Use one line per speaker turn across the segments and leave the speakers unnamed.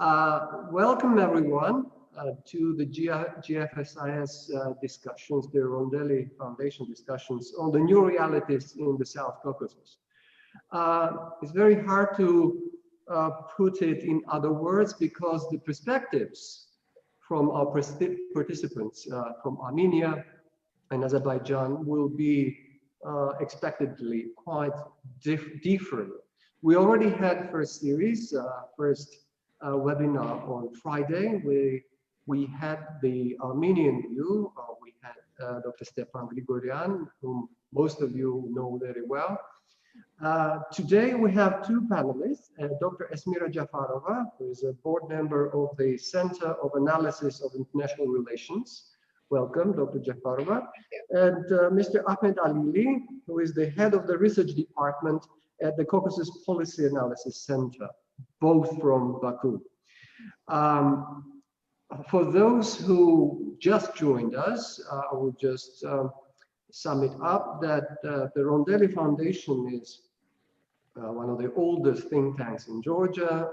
Welcome everyone to the GFSIS discussions, the Rondeli Foundation discussions on the new realities in the South Caucasus. It's very hard to put it in other words because the perspectives from our participants from Armenia and Azerbaijan will be expectedly quite different. We already had first series, webinar on Friday. We had the Armenian view. We had Dr. Stepan Grigorian, whom most of you know very well. Today we have two panelists, Dr. Esmira Jafarova, who is a board member of the Center of Analysis of International Relations. Welcome, Dr. Jafarova. And Mr. Ahmad Alili, who is the head of the research department at the Caucasus Policy Analysis Center, both from Baku. For those who just joined us, I will just sum it up that the Rondeli Foundation is one of the oldest think tanks in Georgia,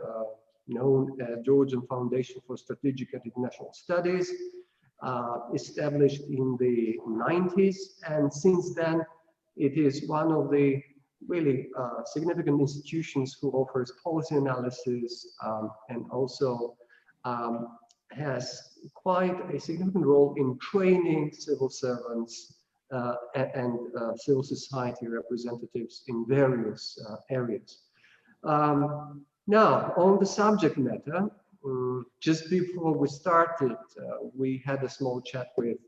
known as Georgian Foundation for Strategic and International Studies, established in the 90s, and since then it is one of the really significant institutions who offers policy analysis and also has quite a significant role in training civil servants and civil society representatives in various areas. Now, on the subject matter, just before we started, we had a small chat with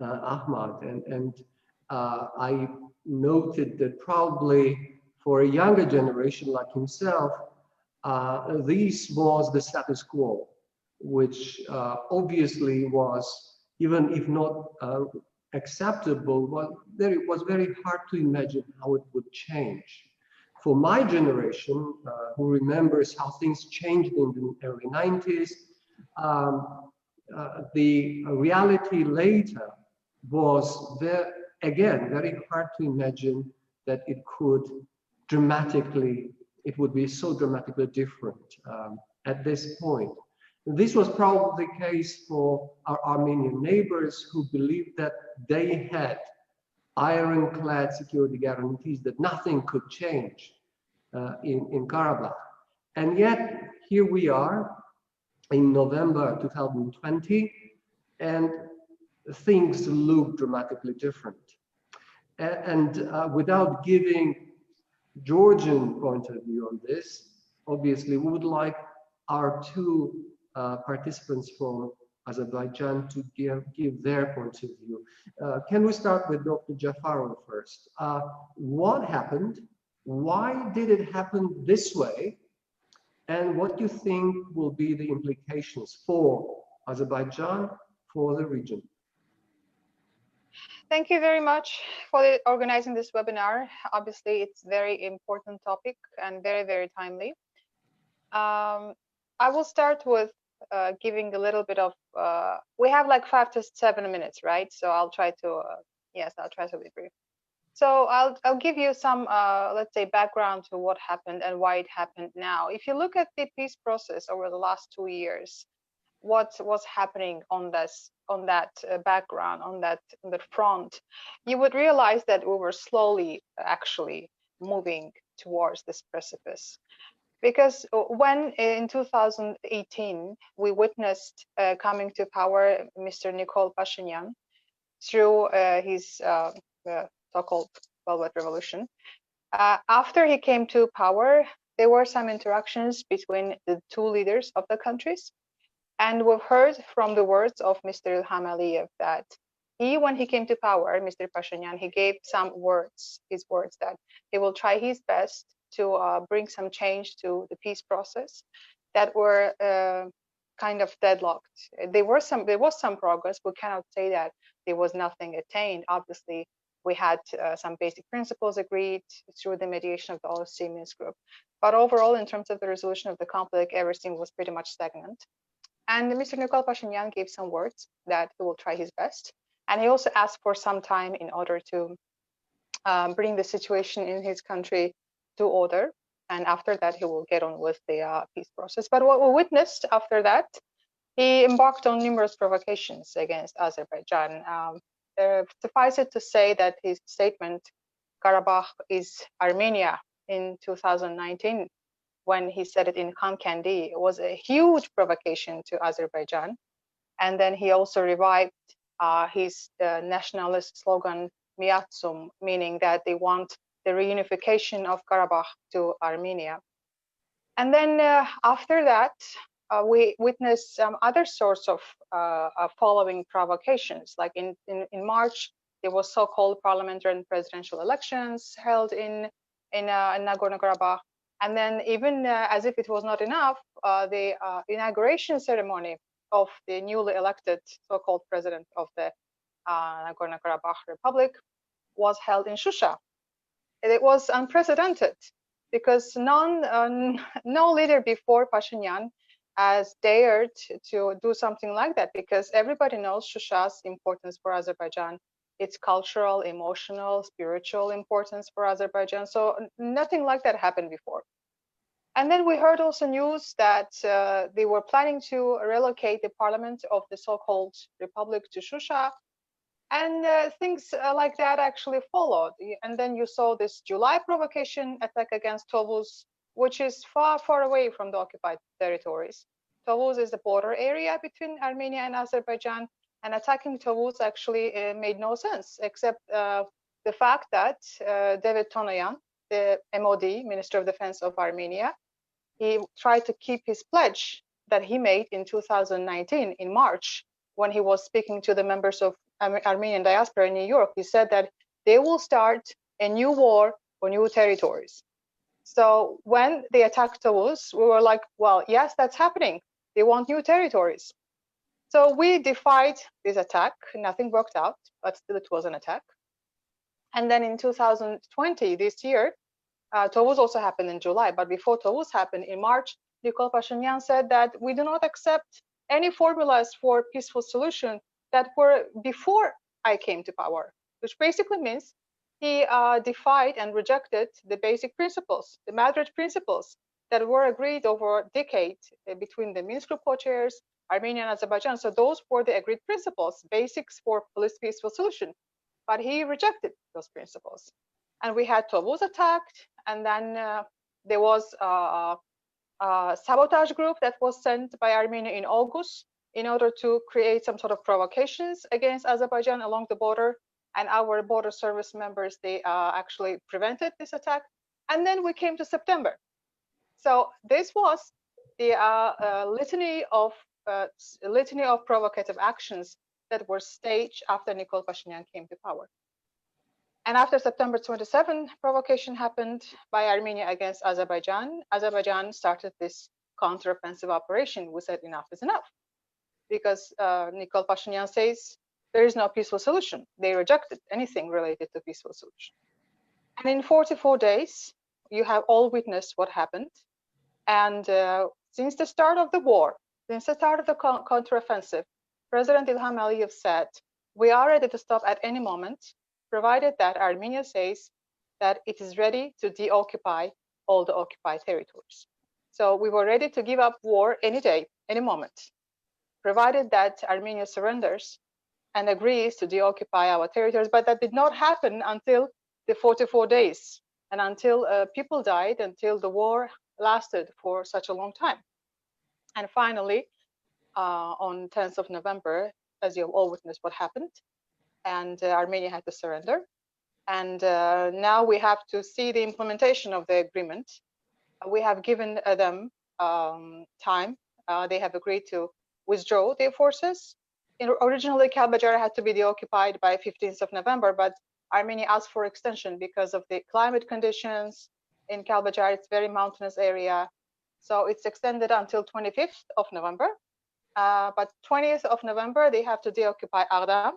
Ahmad, and I noted that probably for a younger generation like himself, this was the status quo, which obviously was, even if not acceptable, it was very hard to imagine how it would change. For my generation, who remembers how things changed in the early 90s, the reality later was again very hard to imagine that it would be so dramatically different at this point. This was probably the case for our Armenian neighbors who believed that they had ironclad security guarantees that nothing could change in Karabakh. And yet, here we are in November 2020, and things look dramatically different. And without giving Georgian point of view on this, obviously we would like our two participants from Azerbaijan to give their point of view. Can we start with Dr. Jafarov first? What happened? Why did it happen this way? And what do you think will be the implications for Azerbaijan, for the region?
Thank you very much for organizing this webinar. Obviously, it's a very important topic and very, very timely. I will start with giving a little bit of, we have like 5 to 7 minutes, right? So I'll try to, yes, I'll try to be brief. So I'll give you some, let's say, background to what happened and why it happened now. If you look at the peace process over the last 2 years, what was happening on that background, on that front, you would realize that we were slowly actually moving towards this precipice. Because when in 2018 we witnessed coming to power Mr. Nikol Pashinyan through his so-called Velvet Revolution, after he came to power, there were some interactions between the two leaders of the countries. And we've heard from the words of Mr. Ilham Aliyev that when he came to power, Mr. Pashinyan, he gave some words, his words that he will try his best to bring some change to the peace process that were kind of deadlocked. There was some progress. We cannot say that there was nothing attained. Obviously, we had some basic principles agreed through the mediation of the OSCE Minsk group. But overall, in terms of the resolution of the conflict, everything was pretty much stagnant. And Mr. Nikol Pashinyan gave some words that he will try his best. And he also asked for some time in order to bring the situation in his country to order and after that he will get on with the peace process. But what we witnessed after that, he embarked on numerous provocations against Azerbaijan. Suffice it to say that his statement, Karabakh is Armenia, in 2019, when he said it in Khankandi, was a huge provocation to Azerbaijan. And then he also revived his nationalist slogan, Miatsum, meaning that they want the reunification of Karabakh to Armenia. And then after that, we witnessed some other sorts of following provocations. Like in March, there was so-called parliamentary and presidential elections held in Nagorno-Karabakh. And then even as if it was not enough, the inauguration ceremony of the newly elected so-called president of the Nagorno-Karabakh Republic was held in Shusha. It was unprecedented because no leader before Pashinyan has dared to do something like that, because everybody knows Shusha's importance for Azerbaijan, its cultural, emotional, spiritual importance for Azerbaijan. So nothing like that happened before. And then we heard also news that they were planning to relocate the parliament of the so-called republic to Shusha. And things like that actually followed. And then you saw this July provocation attack against Tovuz, which is far, far away from the occupied territories. Tovuz is the border area between Armenia and Azerbaijan, and attacking Tovuz actually made no sense, except the fact that David Tonoyan, the MOD, Minister of Defense of Armenia, he tried to keep his pledge that he made in 2019 in March, when he was speaking to the members of Armenian diaspora in New York. He said that they will start a new war for new territories. So when they attacked Tovuz, we were like, well, yes, that's happening. They want new territories. So we defied this attack. Nothing worked out, but still it was an attack. And then in 2020, this year, Tovuz also happened in July, but before Tovuz happened in March, Nikol Pashinyan said that we do not accept any formulas for peaceful solution that were before I came to power, which basically means he defied and rejected the basic principles, the Madrid principles that were agreed over a decade between the Minsk Group co-chairs, Armenia and Azerbaijan. So those were the agreed principles, basics for peaceful solution. But he rejected those principles. And we had Tovuz attacked, and then there was a sabotage group that was sent by Armenia in August in order to create some sort of provocations against Azerbaijan along the border. And our border service members, they actually prevented this attack. And then we came to September. So this was the litany of provocative actions that were staged after Nikol Pashinyan came to power. And after September 27, provocation happened by Armenia against Azerbaijan. Azerbaijan started this counteroffensive operation. We said enough is enough, because Nikol Pashinyan says there is no peaceful solution. They rejected anything related to peaceful solution. And in 44 days, you have all witnessed what happened. And since the start of the war, since the start of the counteroffensive, President Ilham Aliyev said, we are ready to stop at any moment, provided that Armenia says that it is ready to deoccupy all the occupied territories. So we were ready to give up war any day, any moment, provided that Armenia surrenders and agrees to deoccupy our territories. But that did not happen until the 44 days and until people died, until the war lasted for such a long time. And finally, on 10th of November, as you have all witnessed what happened, and Armenia had to surrender. And now we have to see the implementation of the agreement. We have given them time. They have agreed to withdraw their forces. Originally, Kalbajar had to be deoccupied by 15th of November, but Armenia asked for extension because of the climate conditions in Kalbajar. It's a very mountainous area. So it's extended until 25th of November. But 20th of November, they have to deoccupy Agdam.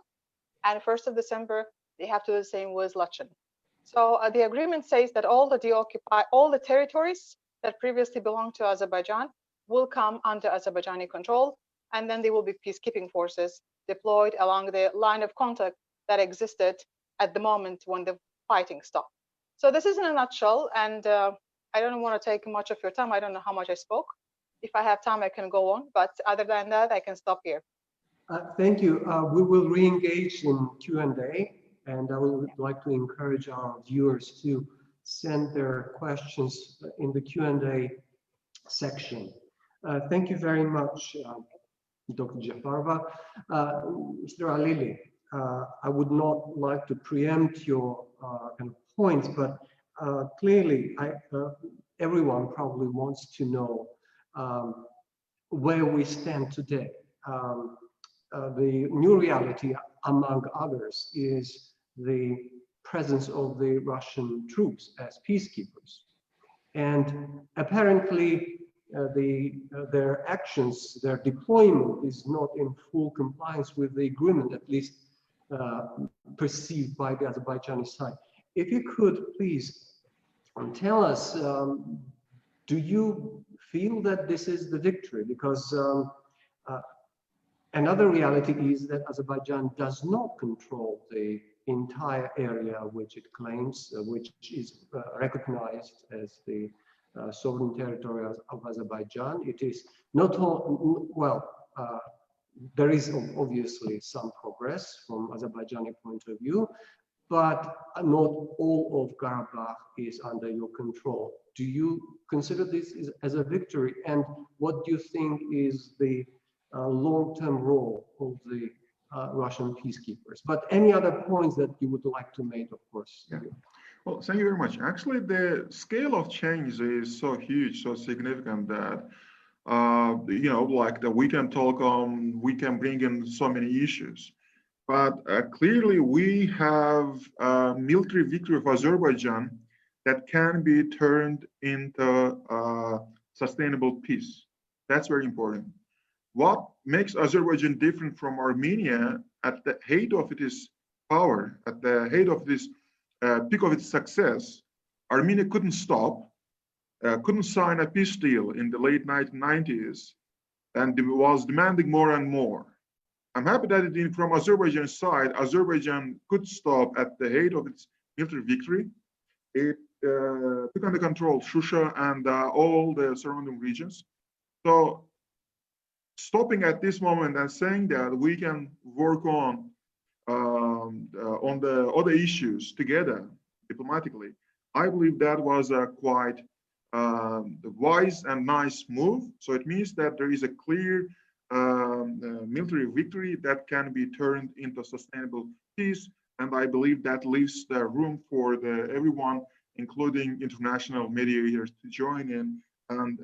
And 1st of December, they have to do the same with Lachen. So the agreement says that all the territories that previously belonged to Azerbaijan will come under Azerbaijani control, and then there will be peacekeeping forces deployed along the line of contact that existed at the moment when the fighting stopped. So this is in a nutshell, and I don't want to take much of your time. I don't know how much I spoke. If I have time, I can go on, but other than that, I can stop here.
Thank you. We will re-engage in Q&A, and I would like to encourage our viewers to send their questions in the Q&A section. Thank you very much, Dr. Jafarova. Mr. Alili, I would not like to preempt your kind of points, but clearly everyone probably wants to know where we stand today. The new reality, among others, is the presence of the Russian troops as peacekeepers. And apparently, their actions, their deployment is not in full compliance with the agreement, at least perceived by the Azerbaijani side. If you could please tell us, do you feel that this is the victory? Because another reality is that Azerbaijan does not control the entire area which it claims, which is recognized as the sovereign territory of Azerbaijan. It is not all, well, there is obviously some progress from Azerbaijani point of view, but not all of Karabakh is under your control. Do you consider this as a victory? And what do you think is the long-term role of the Russian peacekeepers? But any other points that you would like to make, of course.
Yeah. Well, thank you very much. Actually, the scale of change is so huge, so significant that, you know, like we can talk on, we can bring in so many issues. But clearly, we have a military victory of Azerbaijan that can be turned into sustainable peace. That's very important. What makes Azerbaijan different from Armenia at the height of its power, at the height of this peak of its success, Armenia couldn't stop, couldn't sign a peace deal in the late 1990s, and was demanding more and more. I'm happy that from Azerbaijan's side, Azerbaijan could stop at the height of its military victory. It took under control Shusha and all the surrounding regions. So stopping at this moment and saying that we can work on the other issues together diplomatically, I believe that was a quite wise and nice move. So it means that there is a clear military victory that can be turned into sustainable peace, and I believe that leaves the room for everyone, including international mediators, to join in and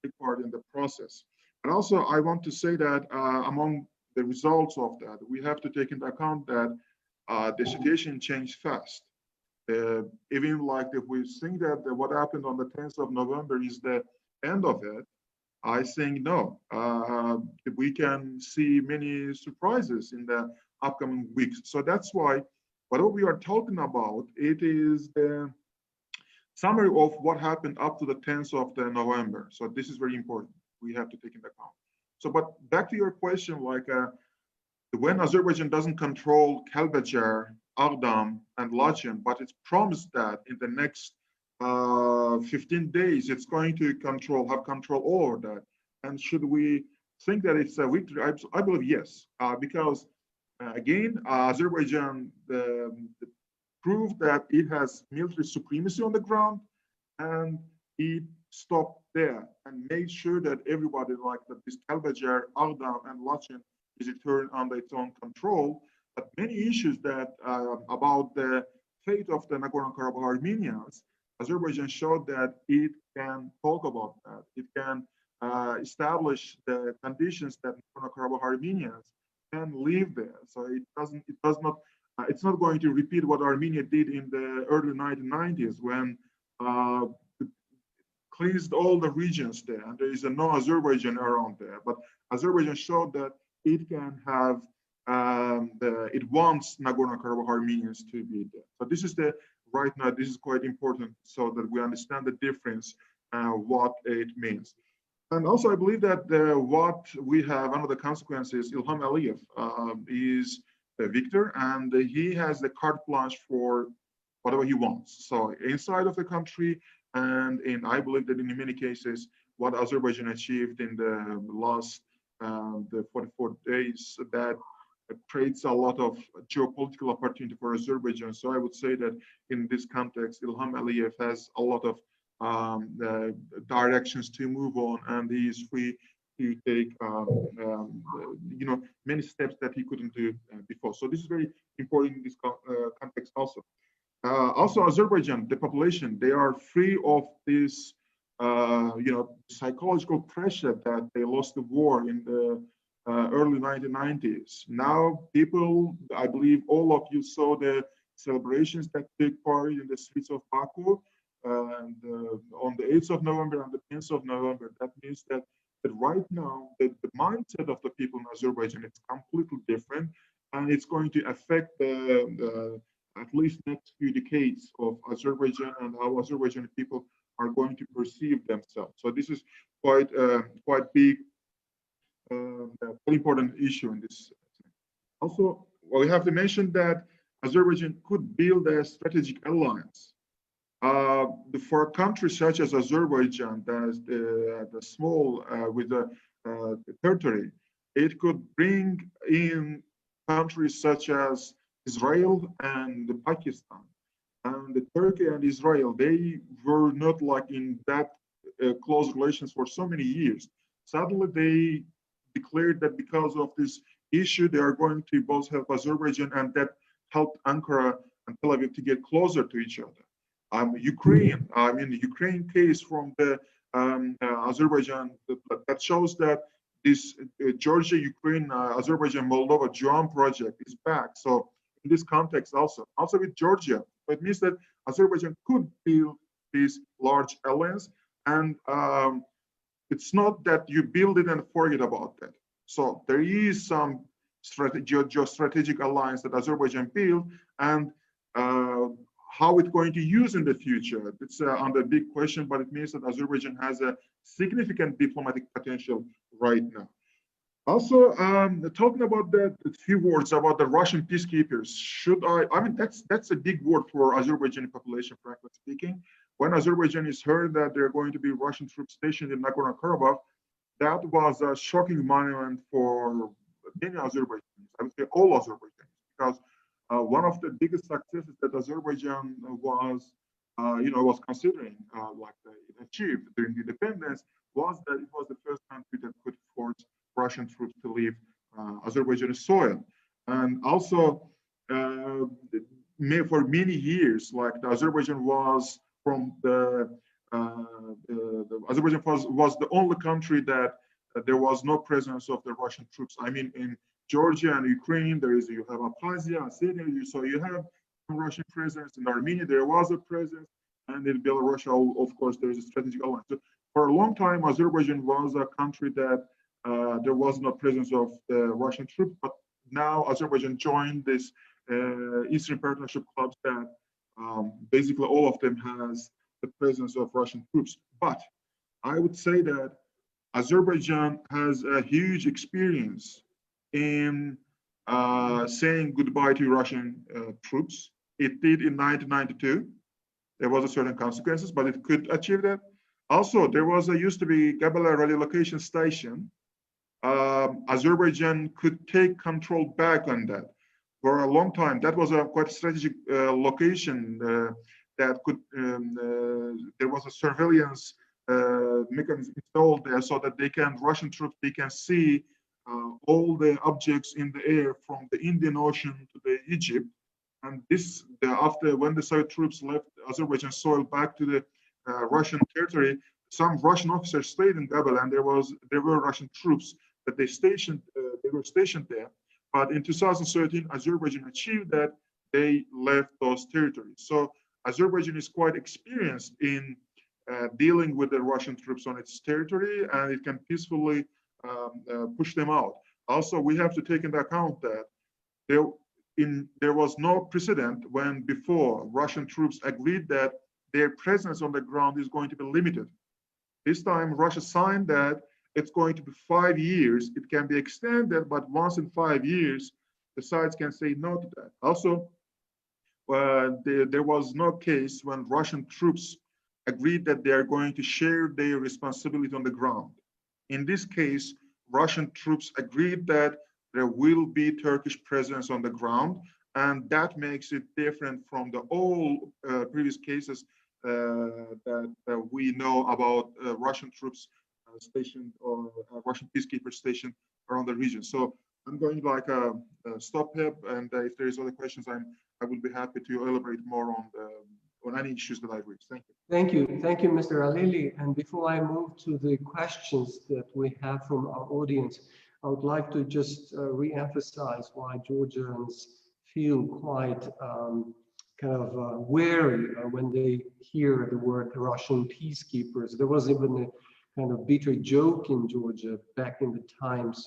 take part in the process. And also, I want to say that among the results of that, we have to take into account that the situation changed fast. Even like if we think that what happened on the 10th of November is the end of it, I think no. We can see many surprises in the upcoming weeks. So that's why whatever we are talking about, it is the summary of what happened up to the 10th of November. So this is very important. We have to take into account. So, but back to your question, like when Azerbaijan doesn't control Kalbajar, Agdam, and Lachen, but it's promised that in the next 15 days, it's going to have control over that. And should we think that it's a victory? I believe yes, because again, Azerbaijan proved that it has military supremacy on the ground, and it stopped there and made sure that everybody, like that this Kalbajar, Agdam, and Lachen is returned under its own control. But many issues that about the fate of the Nagorno-Karabakh Armenians, Azerbaijan showed that it can talk about that. It can establish the conditions that Nagorno-Karabakh Armenians can live there. So it's not going to repeat what Armenia did in the early 1990s when cleansed all the regions there, and there is no Azerbaijan around there. But Azerbaijan showed that it can have, it wants Nagorno-Karabakh Armenians to be there. So this is right now, this is quite important so that we understand the difference, what it means. And also I believe that what we have, one of the consequences, Ilham Aliyev is the victor, and he has the carte blanche for whatever he wants. So inside of the country, And I believe that in many cases, what Azerbaijan achieved in the last the 44 days, that creates a lot of geopolitical opportunity for Azerbaijan. So I would say that in this context, Ilham Aliyev has a lot of directions to move on, and he is free to take many steps that he couldn't do before. So this is very important in this context also. Also, Azerbaijan, the population, they are free of this psychological pressure that they lost the war in the early 1990s. Now people, I believe all of you saw the celebrations that take part in the streets of Baku and on the 8th of November and the 10th of November. That means that right now the mindset of the people in Azerbaijan is completely different, and it's going to affect the at least next few decades of Azerbaijan and how Azerbaijani people are going to perceive themselves. So this is quite big, very important issue in this. Also, we have to mention that Azerbaijan could build a strategic alliance. For countries such as Azerbaijan, that's the small with the territory, it could bring in countries such as Israel and Pakistan. And Turkey and Israel, they were not like in that close relations for so many years. Suddenly they declared that because of this issue, they are going to both help Azerbaijan, and that helped Ankara and Tel Aviv to get closer to each other. Ukraine, the Ukraine case from the Azerbaijan, that shows that this Georgia, Ukraine, Azerbaijan, Moldova joint project is back. So in this context also with Georgia, it means that Azerbaijan could build this large alliance, and it's not that you build it and forget about that. So there is some strategic alliance that Azerbaijan built, and how it's going to use in the future, it's under big question, but it means that Azerbaijan has a significant diplomatic potential right now. Also, talking about that, a few words about the Russian peacekeepers. That's a big word for Azerbaijani population, frankly speaking. When Azerbaijanis heard that there are going to be Russian troops stationed in Nagorno-Karabakh, that was a shocking moment for many Azerbaijanis, I would say all Azerbaijanis, because one of the biggest successes that Azerbaijan was considering, it achieved during the independence, was that it was the first country that could force Russian troops to leave Azerbaijani soil. And also, for many years, like Azerbaijan was Azerbaijan was the only country that there was no presence of the Russian troops. I mean, in Georgia and Ukraine, you have Abkhazia, Syria, so you have some Russian presence. In Armenia, there was a presence, and in Belarus, of course, there is a strategic alliance. So for a long time, Azerbaijan was a country that there was no presence of the Russian troops, but now Azerbaijan joined this Eastern Partnership clubs that basically all of them has the presence of Russian troops. But I would say that Azerbaijan has a huge experience in saying goodbye to Russian troops. It did in 1992. There was a certain consequences, but it could achieve that. Also, there was used to be Gabala relocation station. Azerbaijan could take control back on that for a long time. That was a quite strategic location that could. There was a surveillance mechanism installed there so that Russian troops, they can see all the objects in the air from the Indian Ocean to the Egypt. And this, after when the Soviet troops left Azerbaijan soil back to the Russian territory, some Russian officers stayed in Gabala, and there were Russian troops that they were stationed there. But in 2013, Azerbaijan achieved that. They left those territories. So Azerbaijan is quite experienced in dealing with the Russian troops on its territory, and it can peacefully push them out. Also, we have to take into account that there was no precedent when before Russian troops agreed that their presence on the ground is going to be limited. This time, Russia signed that it's going to be 5 years. It can be extended, but once in 5 years, the sides can say no to that. Also, there was no case when Russian troops agreed that they are going to share their responsibility on the ground. In this case, Russian troops agreed that there will be Turkish presence on the ground, and that makes it different from the all previous cases that we know about Russian troops stationed or Russian peacekeepers stationed around the region. So I'm going to stop here, and if there is other questions, I will be happy to elaborate more on any issues that I've raised. Thank you.
Thank you, Mr. Alili. And before I move to the questions that we have from our audience, I would like to just re-emphasize why Georgians feel quite wary when they hear the word Russian peacekeepers. There was even a kind of bitter joke in Georgia back in the times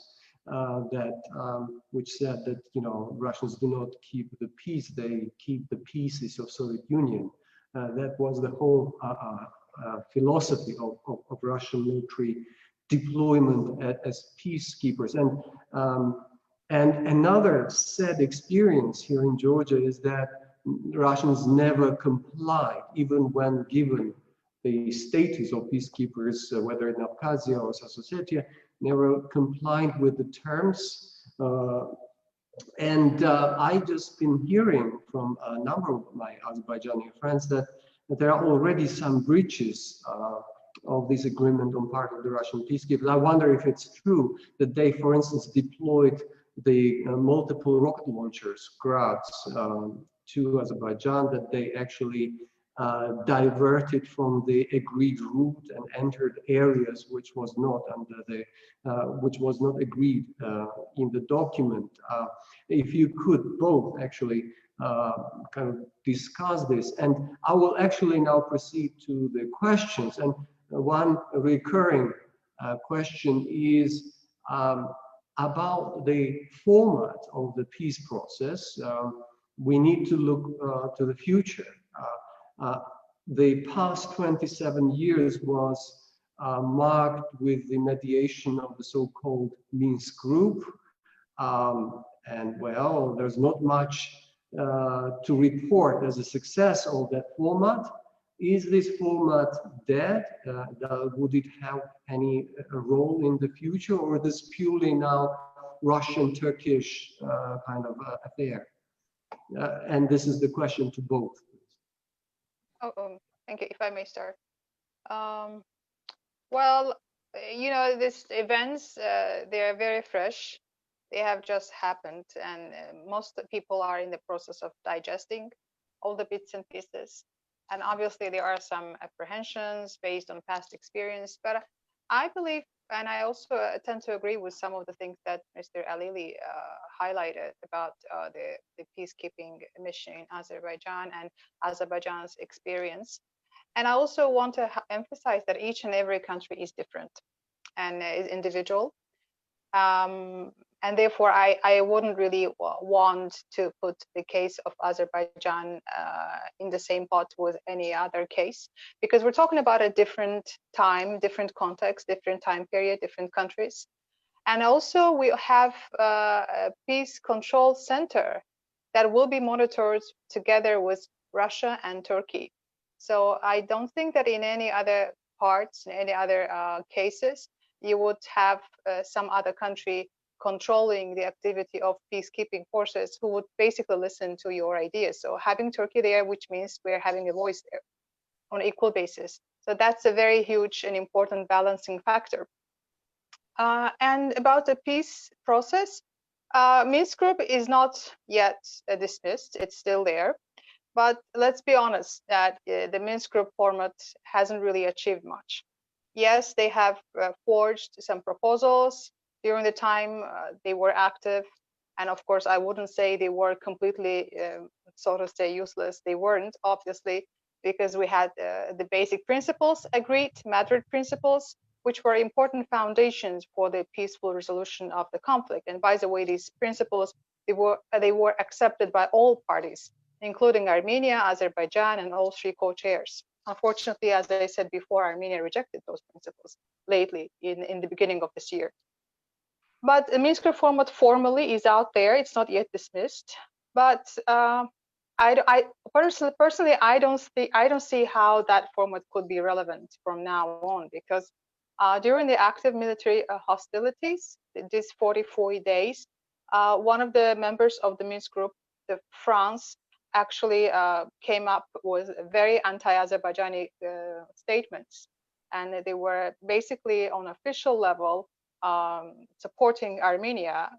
which said that Russians do not keep the peace; they keep the pieces of Soviet Union. That was the whole philosophy of Russian military deployment as peacekeepers. And another sad experience here in Georgia is that Russians never complied, even when given the status of peacekeepers, whether in Abkhazia or South Ossetia, never complied with the terms. I just been hearing from a number of my Azerbaijani friends that there are already some breaches of this agreement on part of the Russian peacekeepers. I wonder if it's true that they, for instance, deployed the multiple rocket launchers, Grads, to Azerbaijan, that they actually diverted from the agreed route and entered areas which was not under the which was not agreed in the document. If you could both actually kind of discuss this, and I will actually now proceed to the questions. And one recurring question is about the format of the peace process. We need to look to the future. The past 27 years was marked with the mediation of the so-called Minsk group. And well, there's not much to report as a success of that format. Is this format dead? Would it have any role in the future, or is this purely now Russian-Turkish kind of affair? And this is the question to both.
Thank you. If I may start. Well, these events, they are very fresh. They have just happened, and most people are in the process of digesting all the bits and pieces. And obviously, there are some apprehensions based on past experience. But I believe, and I also tend to agree with some of the things that Mr. Alili highlighted about the peacekeeping mission in Azerbaijan and Azerbaijan's experience. And I also want to emphasize that each and every country is different and is individual. And therefore, I wouldn't really want to put the case of Azerbaijan in the same pot with any other case, because we're talking about a different time, different context, different time period, different countries. And also we have a peace control center that will be monitored together with Russia and Turkey. So I don't think that in any other parts, in any other cases, you would have some other country controlling the activity of peacekeeping forces who would basically listen to your ideas. So having Turkey there, which means we're having a voice there on an equal basis. So that's a very huge and important balancing factor. And about the peace process, Minsk group is not yet dismissed. It's still there. But let's be honest that the Minsk group format hasn't really achieved much. Yes, they have forged some proposals during the time they were active. And of course, I wouldn't say they were completely, so to say, useless. They weren't, obviously, because we had the basic principles agreed, Madrid principles, which were important foundations for the peaceful resolution of the conflict. And by the way, these principles, they were accepted by all parties, including Armenia, Azerbaijan, and all three co-chairs. Unfortunately, as I said before, Armenia rejected those principles lately in the beginning of this year. But the Minsk format formally is out there. It's not yet dismissed. But Personally, I don't see how that format could be relevant from now on, because during the active military hostilities, these 44 days, one of the members of the Minsk group, France, actually came up with very anti-Azerbaijani statements, and they were basically on official level supporting Armenia,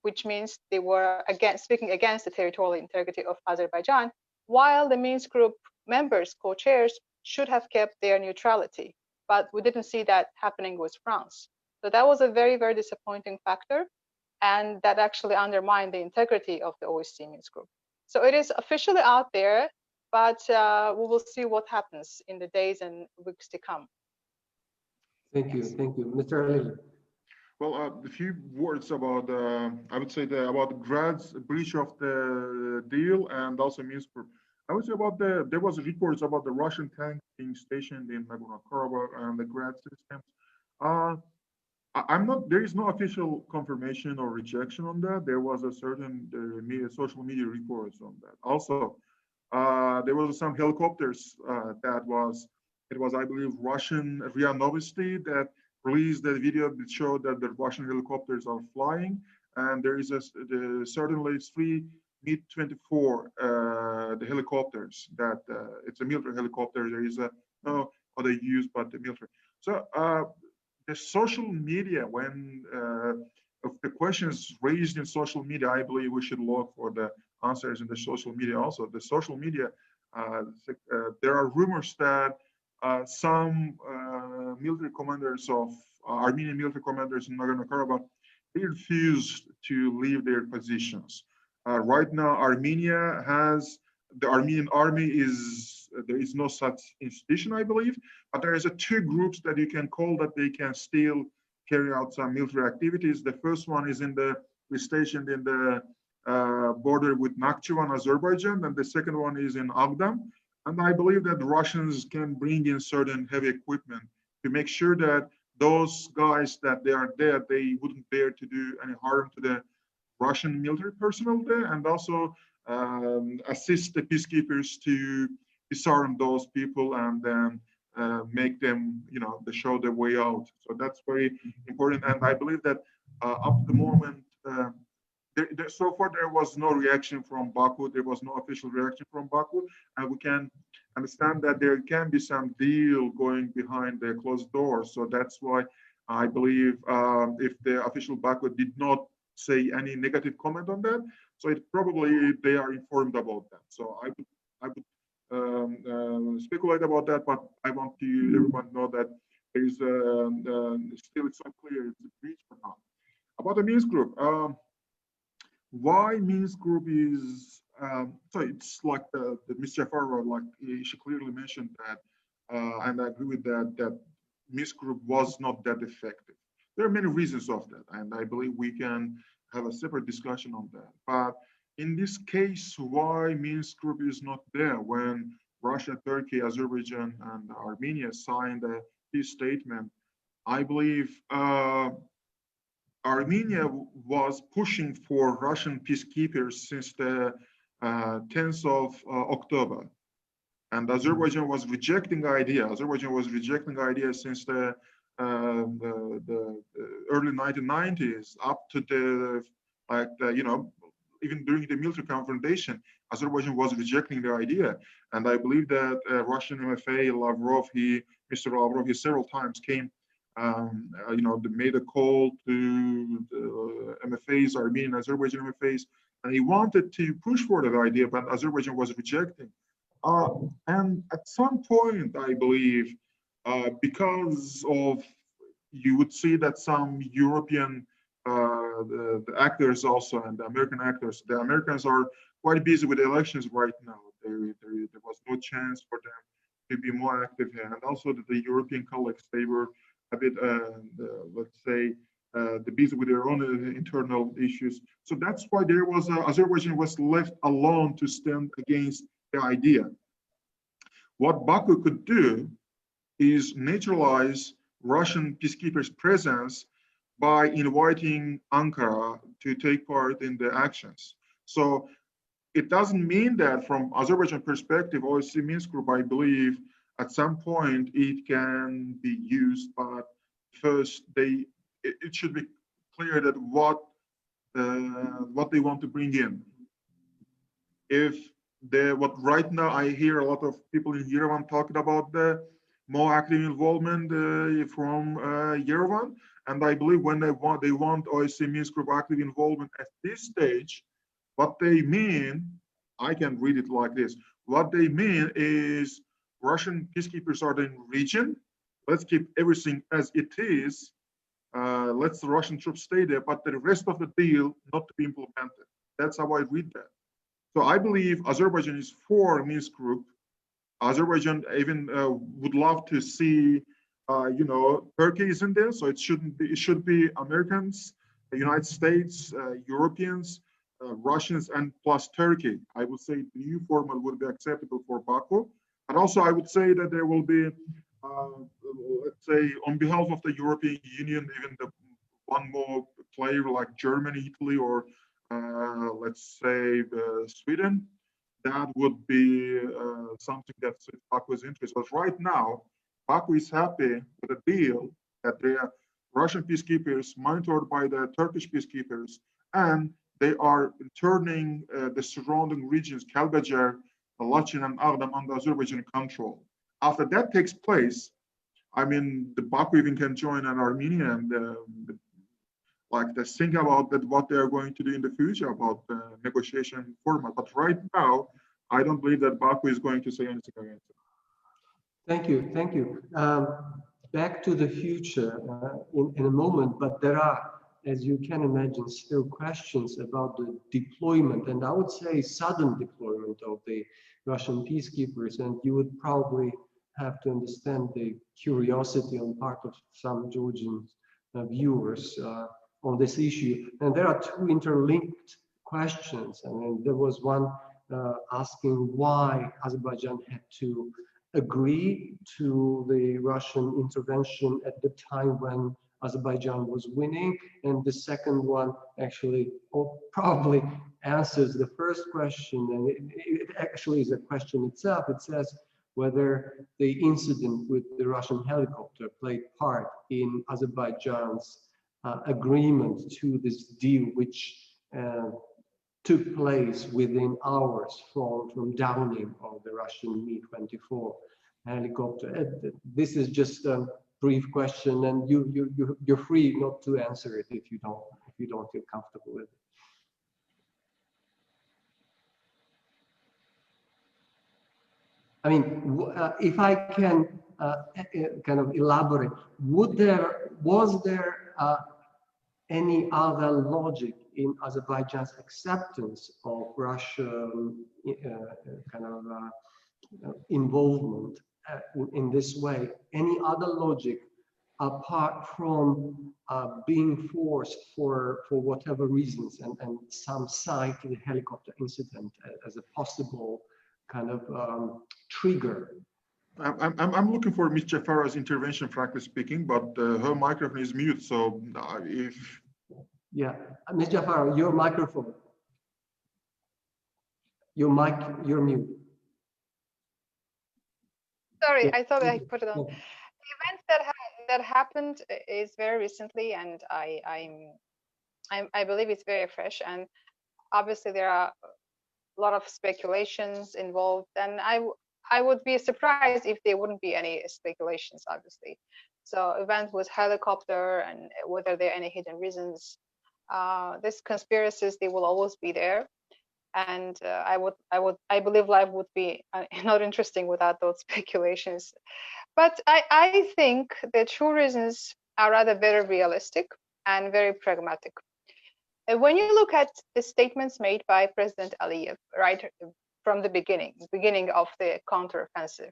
which means they were speaking against the territorial integrity of Azerbaijan, while the Minsk group members, co-chairs, should have kept their neutrality. But we didn't see that happening with France. So that was a very, very disappointing factor, and that actually undermined the integrity of the OSCE Minsk group. So it is officially out there, but we will see what happens in the days and weeks to come.
Thank you, Mr. Alili.
Well, a few words about, I would say, about Grad's breach of the deal and also Minsk group. I would say about there was reports about the Russian tanks being stationed in Nagorno-Karabakh and the Grad systems. There is no official confirmation or rejection on that. There was a certain social media reports on that. Also, there was some helicopters it was, I believe, Russian RIA Novosti that released the video that showed that the Russian helicopters are flying, and there is certainly 3 MiG-24 the helicopters that it's a military helicopter. There is no other use but the military. So the social media, when if the questions raised in social media, I believe we should look for the answers in the social media. Also, the social media, there are rumors that some military commanders of Armenian military commanders in Nagorno-Karabakh, they refused to leave their positions. Right now, the Armenian army there is no such institution, I believe, but there is 2 groups that you can call that they can still carry out some military activities. The first one is stationed in the border with Nakhchivan, Azerbaijan, and the second one is in Agdam. And I believe that the Russians can bring in certain heavy equipment to make sure that those guys that they are there, they wouldn't dare to do any harm to the Russian military personnel there, and also assist the peacekeepers to disarm those people and then make them, show the way out. So that's very important. And I believe that up to the moment, so far there was no reaction from Baku. There was no official reaction from Baku, and we can understand that there can be some deal going behind the closed doors. So that's why I believe if the official Baku did not say any negative comment on that, so it probably they are informed about that. So I would speculate about that, but I want everyone to know that there is still it's unclear if it's a breach or not. About the Minsk group. Why Minsk group is so it's like the Ms. Jafarova, like she clearly mentioned that, and I agree with that Minsk group was not that effective. There are many reasons of that, and I believe we can have a separate discussion on that. But in this case, why Minsk group is not there when Russia, Turkey, Azerbaijan, and Armenia signed a peace statement? I believe Armenia was pushing for Russian peacekeepers since the 10th of October. And Azerbaijan was rejecting the idea. Azerbaijan was rejecting the idea since the early 1990s up to even during the military confrontation, Azerbaijan was rejecting the idea. And I believe that Russian MFA Mr. Lavrov, he several times came they made a call to the MFAs, Armenian, Azerbaijan MFAs, and he wanted to push for that idea, but Azerbaijan was rejecting. And at some point, I believe, because of, you would see that some European the actors also and the American actors, the Americans are quite busy with elections right now. There was no chance for them to be more active here. And also the European colleagues, they were a bit, let's say, busy with their own internal issues. So that's why there was Azerbaijan was left alone to stand against the idea. What Baku could do is neutralize Russian peacekeepers' presence by inviting Ankara to take part in the actions. So it doesn't mean that from Azerbaijan perspective, OSCE Minsk Group, I believe at some point it can be used, but first it should be clear that what they want to bring in. If what right now I hear a lot of people in Yerevan talking about the more active involvement from Yerevan, and I believe when they want OSCE Minsk Group active involvement at this stage, what they mean, I can read it like this. What they mean is Russian peacekeepers are in region. Let's keep everything as it is. Let the Russian troops stay there, but the rest of the deal not to be implemented. That's how I read that. So I believe Azerbaijan is for Minsk Group. Azerbaijan even would love to see, Turkey is in there. So it shouldn't be. It should be Americans, the United States, Europeans, Russians, and plus Turkey. I would say the new format would be acceptable for Baku. And also, I would say that there will be, let's say, on behalf of the European Union, even one more player like Germany, Italy, or let's say Sweden, that would be something that's in Baku's interest. But right now, Baku is happy with a deal that they are Russian peacekeepers monitored by the Turkish peacekeepers, and they are turning the surrounding regions, Kalbajar, Lachin, and Agdam under Azerbaijan control. After that takes place, I mean, the Baku even can join an Armenia and think about that what they are going to do in the future about the negotiation format. But right now, I don't believe that Baku is going to say anything against it.
Thank you, thank you. Back to the future in a moment, but there are, as you can imagine, still questions about the deployment, and I would say sudden deployment of the Russian peacekeepers, and you would probably have to understand the curiosity on part of some Georgian viewers on this issue. And there are two interlinked questions. I mean, there was one asking why Azerbaijan had to agree to the Russian intervention at the time when Azerbaijan was winning, and the second one actually probably answers the first question, and it actually is a question itself. It says whether the incident with the Russian helicopter played part in Azerbaijan's agreement to this deal, which took place within hours from downing of the Russian Mi-24 helicopter. This is just a brief question, and you're free not to answer it if you don't feel comfortable with it. I mean, if I can kind of elaborate, was there any other logic in Azerbaijan's acceptance of Russian involvement in this way? Any other logic apart from being forced for whatever reasons, and some cite the helicopter incident as a possible kind of trigger?
I'm looking for Ms. Jafarov's intervention, frankly speaking, but her microphone is mute. So if
yeah, Ms. Jafarova, your microphone, you're mute.
Sorry,
Yeah.
I thought I put it on.
Yeah.
The event that happened is very recently, and I believe it's very fresh. And obviously, there are a lot of speculations involved, and I would be surprised if there wouldn't be any speculations, obviously. So event with helicopter, and whether there are any hidden reasons. These conspiracies, they will always be there. And I believe life would be not interesting without those speculations. But I think the true reasons are rather very realistic and very pragmatic. When you look at the statements made by President Aliyev, right from the beginning of the counteroffensive,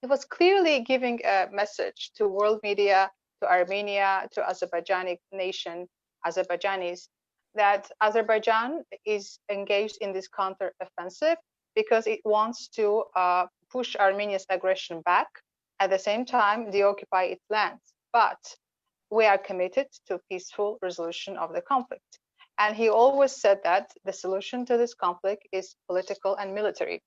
he was clearly giving a message to world media, to Armenia, to Azerbaijani nation, Azerbaijanis, that Azerbaijan is engaged in this counteroffensive because it wants to push Armenia's aggression back, at the same time deoccupy its lands. But we are committed to peaceful resolution of the conflict. And he always said that the solution to this conflict is political and military.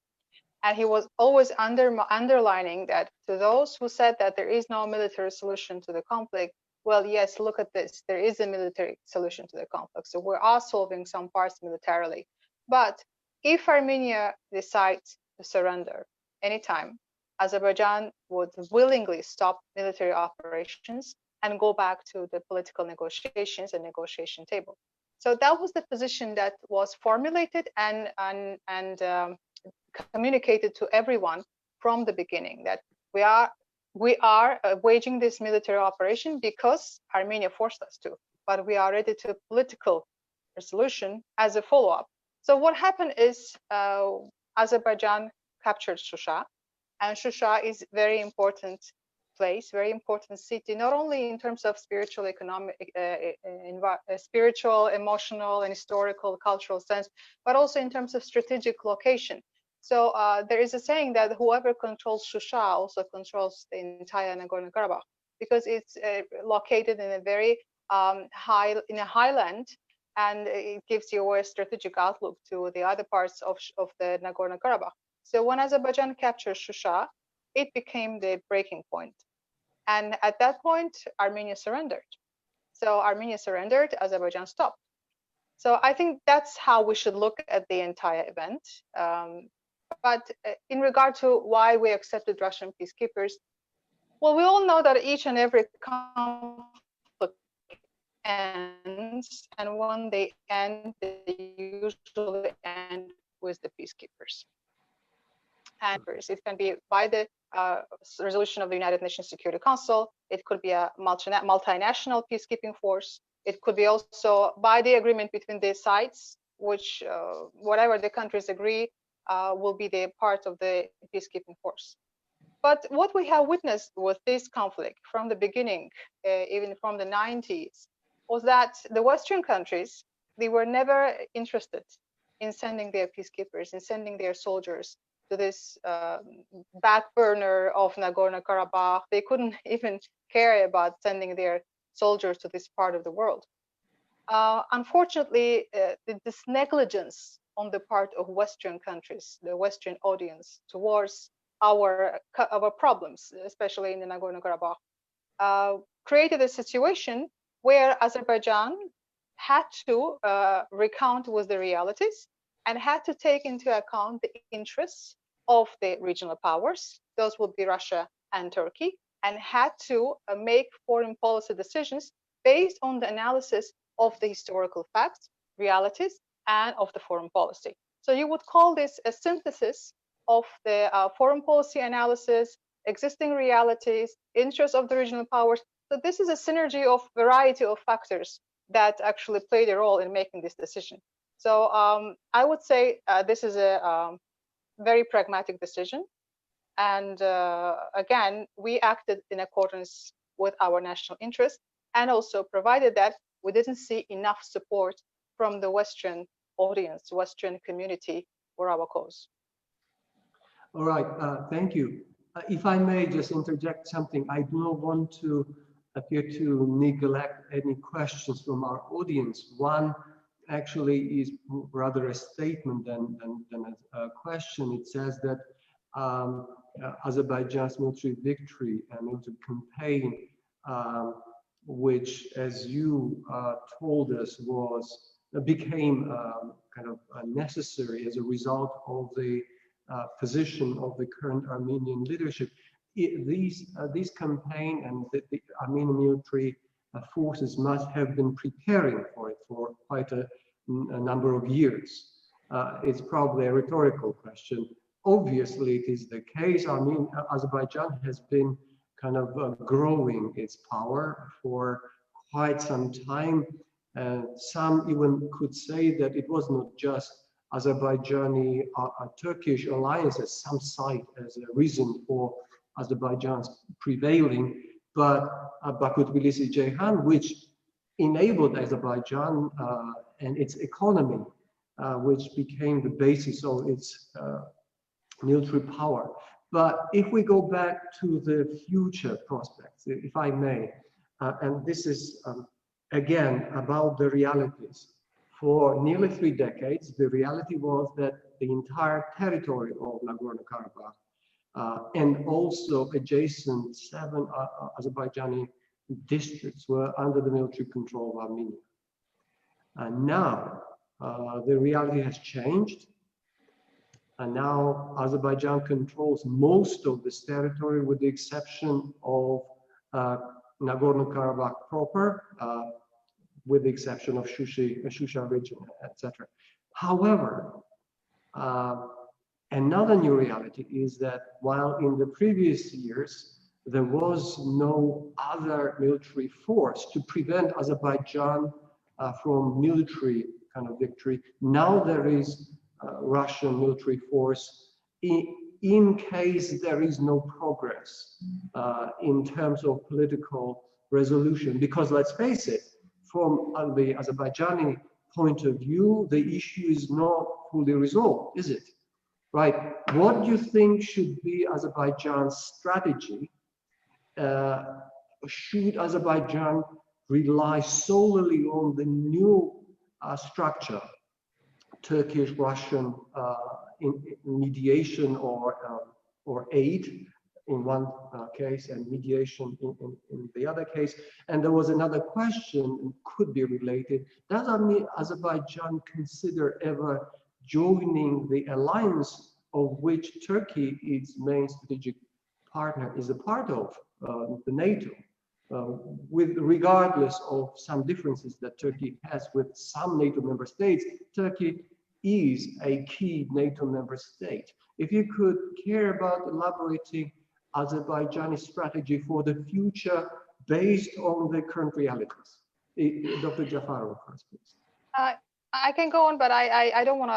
And he was always underlining that to those who said that there is no military solution to the conflict, well, yes, look at this. There is a military solution to the conflict. So we are solving some parts militarily. But if Armenia decides to surrender anytime, Azerbaijan would willingly stop military operations and go back to the political negotiations and negotiation table. So that was the position that was formulated and communicated to everyone from the beginning, that we are waging this military operation because Armenia forced us to, but we are ready to political resolution as a follow-up. So what happened is Azerbaijan captured Shusha, and Shusha is very important place, very important city, not only in terms of spiritual, economic, spiritual, emotional, and historical, cultural sense, but also in terms of strategic location. So there is a saying that whoever controls Shusha also controls the entire Nagorno-Karabakh, because it's located in a very highland, and it gives you a strategic outlook to the other parts of the Nagorno-Karabakh. So when Azerbaijan captured Shusha, it became the breaking point. And at that point, Armenia surrendered. So Armenia surrendered, Azerbaijan stopped. So I think that's how we should look at the entire event. But in regard to why we accepted Russian peacekeepers, well, we all know that each and every conflict ends, and when they end, they usually end with the peacekeepers. And it can be by the resolution of the United Nations Security Council. It could be a multinational peacekeeping force. It could be also by the agreement between the sides, which whatever the countries agree will be the part of the peacekeeping force. But what we have witnessed with this conflict from the beginning, even from the 90s, was that the Western countries, they were never interested in sending their peacekeepers, in sending their soldiers to this back burner of Nagorno-Karabakh. They couldn't even care about sending their soldiers to this part of the world. Unfortunately, this negligence on the part of Western countries, the Western audience, towards our problems, especially in the Nagorno-Karabakh, created a situation where Azerbaijan had to recount with the realities and had to take into account the interests of the regional powers, those would be Russia and Turkey, and had to make foreign policy decisions based on the analysis of the historical facts, realities, and of the foreign policy. So you would call this a synthesis of the foreign policy analysis, existing realities, interests of the regional powers. So this is a synergy of variety of factors that actually played a role in making this decision. So I would say this is a very pragmatic decision. And again, we acted in accordance with our national interest, and also provided that we didn't see enough support from the Western audience, Western community for our cause.
All right, thank you. If I may just interject something, I do not want to appear to neglect any questions from our audience. One actually is rather a statement than a question. It says that Azerbaijan's military victory and military campaign, which, as you told us, became kind of necessary as a result of the position of the current Armenian leadership. This campaign and the Armenian military forces must have been preparing for it for quite a number of years. It's probably a rhetorical question. Obviously, it is the case. Azerbaijan has been kind of growing its power for quite some time. Some even could say that it was not just Azerbaijani Turkish alliances, some cite as a reason for Azerbaijan's prevailing, but Baku-Tbilisi-Ceyhan, which enabled Azerbaijan and its economy, which became the basis of its military power. But if we go back to the future prospects, if I may, and this is again about the realities, For nearly 3 decades, the reality was that the entire territory of Nagorno-Karabakh and also adjacent 7 Azerbaijani districts were under the military control of Armenia. And now the reality has changed. And now Azerbaijan controls most of this territory with the exception of Nagorno-Karabakh proper, with the exception of Shusha region, etc. However, another new reality is that while in the previous years there was no other military force to prevent Azerbaijan from military kind of victory, now there is Russian military force in case there is no progress in terms of political resolution. Because let's face it, from the Azerbaijani point of view, the issue is not fully resolved, is it? Right? What do you think should be Azerbaijan's strategy? Should Azerbaijan rely solely on the new structure, Turkish-Russian mediation or aid in one case and mediation in the other case? And there was another question, could be related. Does Azerbaijan consider ever joining the alliance of which Turkey, its main strategic partner, is a part of, the NATO, with regardless of some differences that Turkey has with some NATO member states? Turkey is a key NATO member state. If you could care about elaborating Azerbaijani strategy for the future based on the current realities. Dr. Jafarova, first, please.
I can go on, but I don't want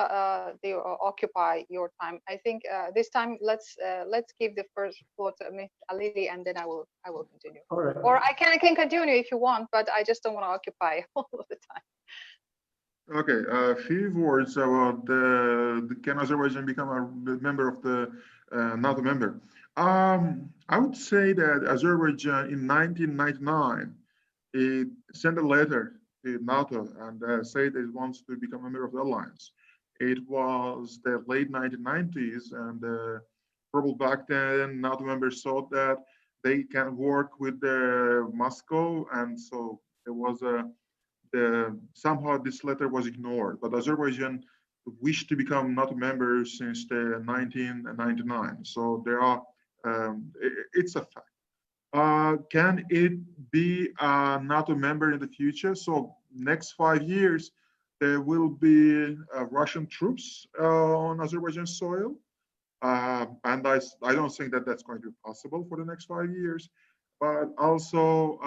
to occupy your time. I think this time let's give the first floor to Ms. Alili, and then I will continue.
All right.
Or I can continue if you want, but I just don't want to occupy all of the time.
Okay, a few words about can Azerbaijan become a member of the NATO member? I would say that Azerbaijan in 1999, it sent a letter to NATO and said it wants to become a member of the alliance. It was the late 1990s, and probably back then NATO members thought that they can work with Moscow, and so there was somehow this letter was ignored. But Azerbaijan wished to become NATO member since the 1999. So there are, it's a fact. Can it be a NATO member in the future? So next 5 years, there will be Russian troops on Azerbaijan soil. And I don't think that that's going to be possible for the next 5 years. But also,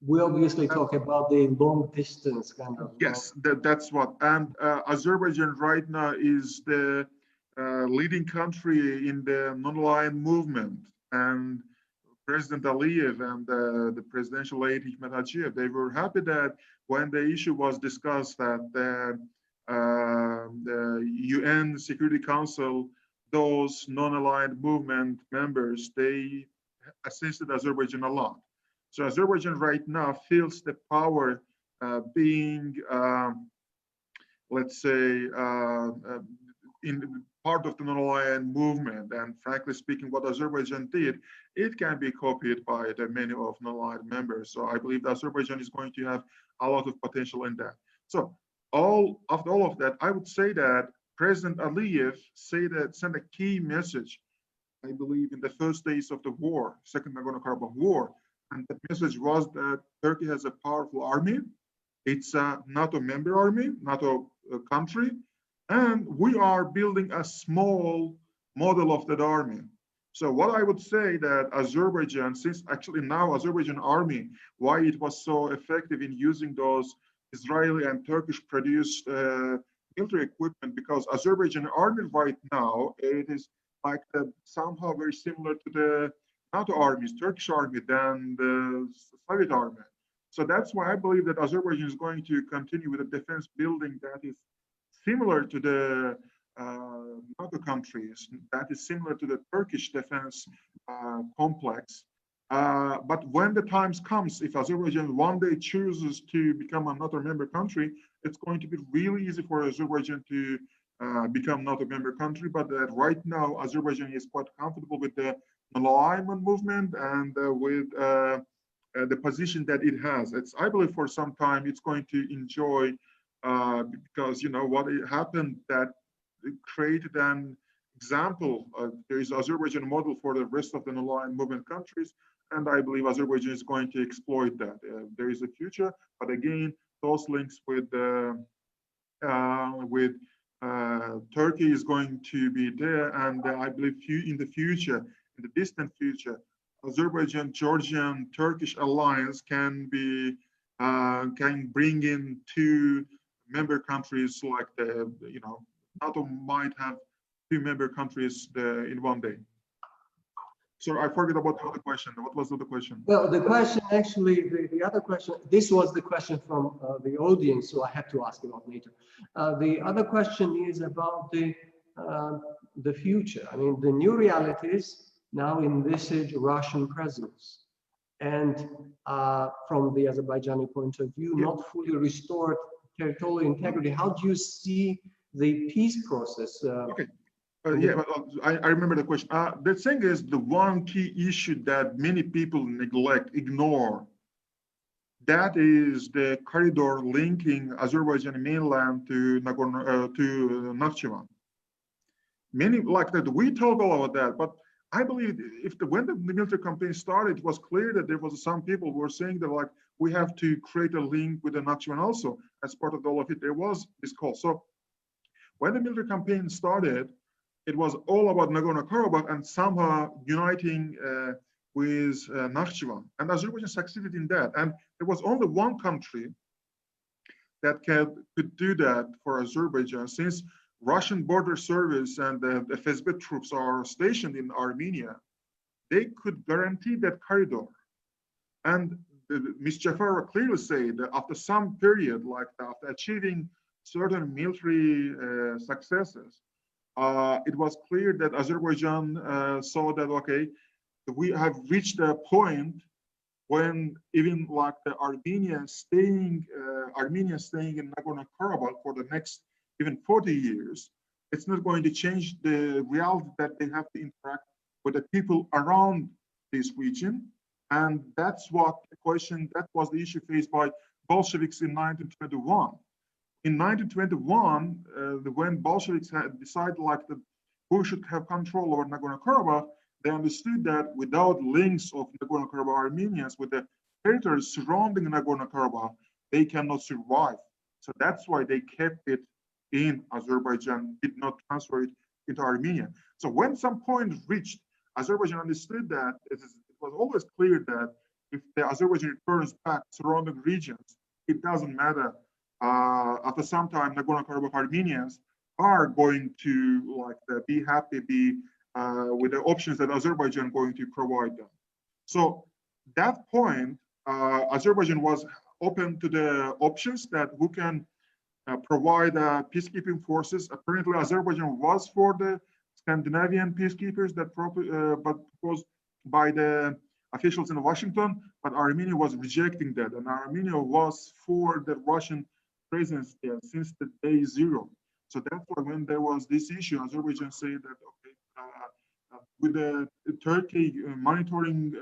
we obviously talk about the long distance kind of.
Yes, that's what. And Azerbaijan right now is the leading country in the non-aligned movement. And President Aliyev and the presidential aide Hikmet Hajiyev, they were happy that when the issue was discussed that the UN Security Council, those non-aligned movement members, they assisted Azerbaijan a lot. So Azerbaijan right now feels the power being, let's say, in part of the non-aligned movement. And frankly speaking, what Azerbaijan did, it can be copied by the many of non-aligned members. So I believe that Azerbaijan is going to have a lot of potential in that. So after all of that, I would say that President Aliyev sent a key message, I believe, in the first days of the war, Second Nagorno-Karabakh War. And the message was that Turkey has a powerful army. It's a NATO member army, NATO country. And we are building a small model of that army. So what I would say that Azerbaijan, since actually now Azerbaijan army, why it was so effective in using those Israeli and Turkish produced military equipment, because Azerbaijan army right now, it is like somehow very similar to the NATO armies, Turkish army, than the Soviet army. So that's why I believe that Azerbaijan is going to continue with a defense building that is similar to the NATO countries, that is similar to the Turkish defense complex. But when the time comes, if Azerbaijan one day chooses to become another member country, it's going to be really easy for Azerbaijan to become not a member country. But right now, Azerbaijan is quite comfortable with the alignment movement and with the position that it has. I believe for some time it's going to enjoy because what happened that it created an example. There is Azerbaijan model for the rest of the aligned movement countries. And I believe Azerbaijan is going to exploit that. There is a future, but again, those links with Turkey is going to be there, and I believe in the future, in the distant future, Azerbaijan, Georgian, Turkish alliance can bring in two member countries like NATO might have two member countries in one day. So I forget about the other question. What was the other question?
Well, the question actually, the other question, this was the question from the audience, so I have to ask about later. The other question is about the future. I mean, the new realities now envisage Russian presence. And from the Azerbaijani point of view, not fully restored territorial integrity. How do you see the peace process?
Okay. I remember the question. The thing is, the one key issue that many people ignore, that is the corridor linking Azerbaijan mainland to Nakhchivan. Many like that. We talk about that, but I believe when the military campaign started, it was clear that there was some people who were saying that we have to create a link with the Nakhchivan also. As part of all of it, there was this call. So when the military campaign started, it was all about Nagorno-Karabakh and somehow uniting with Nakhchivan. And Azerbaijan succeeded in that. And there was only one country that could do that for Azerbaijan, since Russian border service and the FSB troops are stationed in Armenia. They could guarantee that corridor. And Ms. Jafarova clearly said that after some period, after achieving certain military successes, it was clear that Azerbaijan saw that, okay, we have reached a point when even the Armenia staying in Nagorno-Karabakh for the next even 40 years, it's not going to change the reality that they have to interact with the people around this region. And that was the issue faced by Bolsheviks in 1921. In 1921, when Bolsheviks had decided who should have control over Nagorno-Karabakh, they understood that without links of Nagorno-Karabakh Armenians with the territories surrounding Nagorno-Karabakh, they cannot survive. So that's why they kept it in Azerbaijan, did not transfer it into Armenia. So when some point reached, Azerbaijan understood that it was always clear that if the Azerbaijan returns back surrounding regions, it doesn't matter. After some time, Nagorno-Karabakh Armenians are going to be happy, with the options that Azerbaijan going to provide them. So that point, Azerbaijan was open to the options that who can provide peacekeeping forces. Apparently, Azerbaijan was for the Scandinavian peacekeepers that but proposed by the officials in Washington, but Armenia was rejecting that, and Armenia was for the Russian presence there since the day zero. So that's why when there was this issue, Azerbaijan said that, okay, with the Turkey monitoring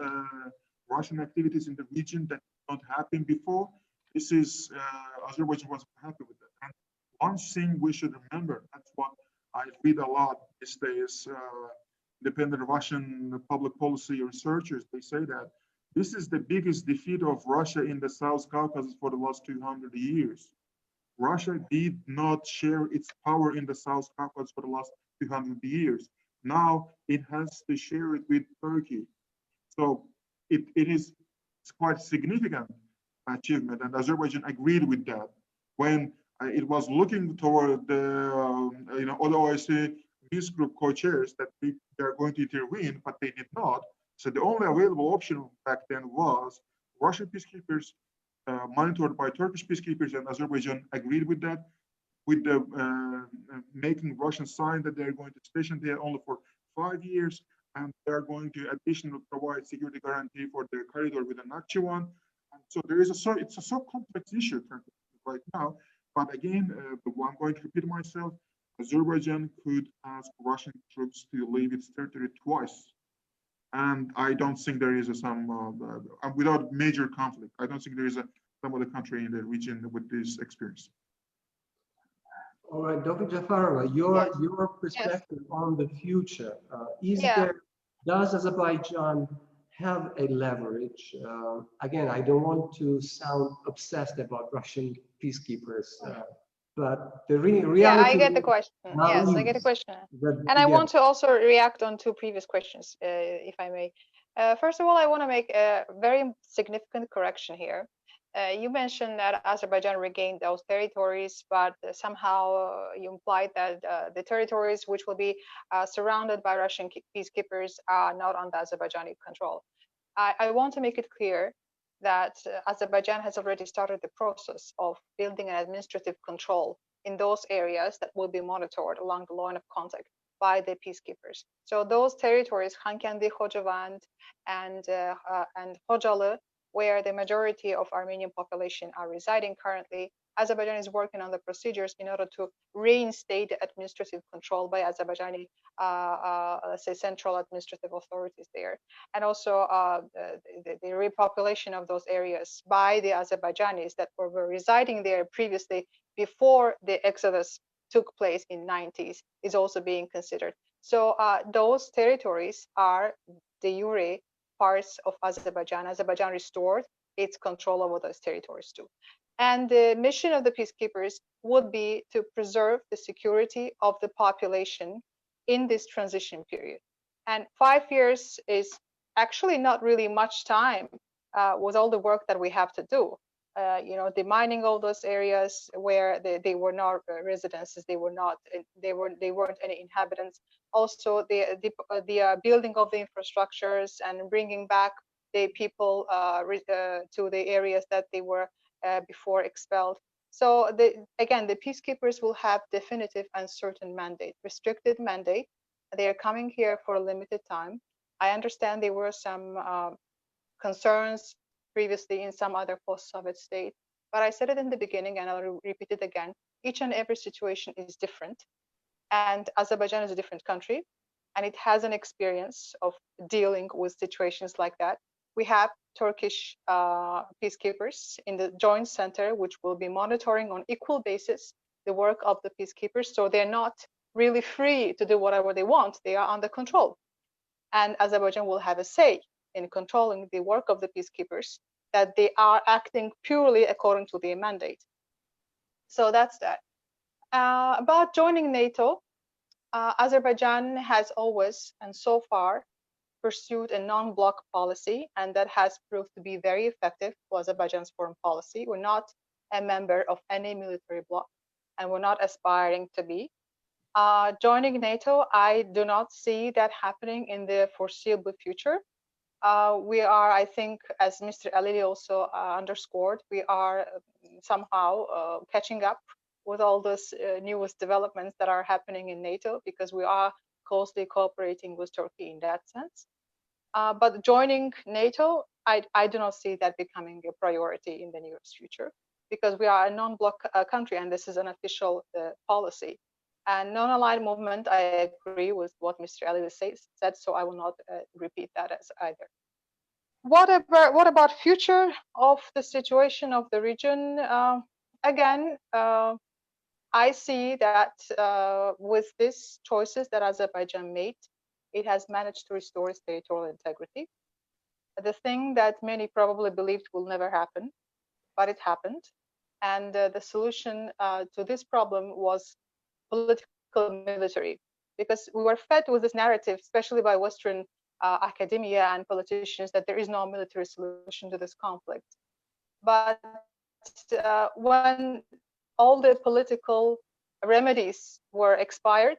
Russian activities in the region that did not happen before, this is, Azerbaijan was happy with that. And one thing we should remember, that's what I read a lot these days, independent Russian public policy researchers, they say that this is the biggest defeat of Russia in the South Caucasus for the last 200 years. Russia did not share its power in the South Caucasus for the last 200 years. Now it has to share it with Turkey. So it's quite significant achievement, and Azerbaijan agreed with that when it was looking toward the other OSCE Minsk group co-chairs that they are going to intervene, but they did not. So the only available option back then was Russian peacekeepers monitored by Turkish peacekeepers, and Azerbaijan agreed with that, with the making Russian sign that they're going to station there only for 5 years. and they are going to additionally provide security guarantee for the corridor with the Nakhchivan. And so there is it's a so complex issue right now. But again, I'm going to repeat myself. Azerbaijan could ask Russian troops to leave its territory twice, and I don't think there is without major conflict. I don't think there is some other country in the region with this experience.
All right, Dr. Jafarova, your perspective on the future. Does Azerbaijan have a leverage? Again, I don't want to sound obsessed about Russian peacekeepers, but the reality.
Yeah, I get the question. Yes, I get the question. And I want to also react on two previous questions, if I may. First of all, I want to make a very significant correction here. You mentioned that Azerbaijan regained those territories, but somehow you implied that the territories which will be surrounded by Russian peacekeepers are not under Azerbaijani control. I want to make it clear that Azerbaijan has already started the process of building an administrative control in those areas that will be monitored along the line of contact by the peacekeepers. So those territories, Khankendi, Khojavand, and Khojalı, where the majority of Armenian population are residing currently, Azerbaijan is working on the procedures in order to reinstate the administrative control by Azerbaijani, let's say, central administrative authorities there, and also the repopulation of those areas by the Azerbaijanis that were residing there previously before the exodus took place in 90s is also being considered. So those territories are de jure parts of Azerbaijan. Azerbaijan restored its control over those territories too. And the mission of the peacekeepers would be to preserve the security of the population in this transition period. And 5 years is actually not really much time with all the work that we have to do. Demining all those areas where they were not residences, they weren't any inhabitants. Also, the building of the infrastructures and bringing back the people to the areas that they were before expelled. So again, the peacekeepers will have definitive and certain mandate, restricted mandate. They are coming here for a limited time. I understand there were some concerns previously in some other post-Soviet state, but I said it in the beginning and I'll repeat it again. Each and every situation is different, and Azerbaijan is a different country, and it has an experience of dealing with situations like that. We have Turkish peacekeepers in the joint center, which will be monitoring on equal basis the work of the peacekeepers. So they're not really free to do whatever they want. They are under control. And Azerbaijan will have a say in controlling the work of the peacekeepers, that they are acting purely according to their mandate. So that's that. About joining NATO, Azerbaijan has always and so far pursued a non-bloc policy, and that has proved to be very effective for Azerbaijan's foreign policy. We're not a member of any military bloc, and we're not aspiring to be. Joining NATO, I do not see that happening in the foreseeable future. We are, I think, as Mr. Alili also underscored, we are somehow catching up with all those newest developments that are happening in NATO, because we are closely cooperating with Turkey in that sense. But joining NATO, I do not see that becoming a priority in the nearest future, because we are a non-bloc country, and this is an official policy. And non-aligned movement, I agree with what Mr. Alili said, so I will not repeat that as either. What about future of the situation of the region? Again, I see that with these choices that Azerbaijan made, it has managed to restore its territorial integrity. The thing that many probably believed will never happen, but it happened. And the solution to this problem was political military, because we were fed with this narrative, especially by Western academia and politicians, that there is no military solution to this conflict. But when all the political remedies were expired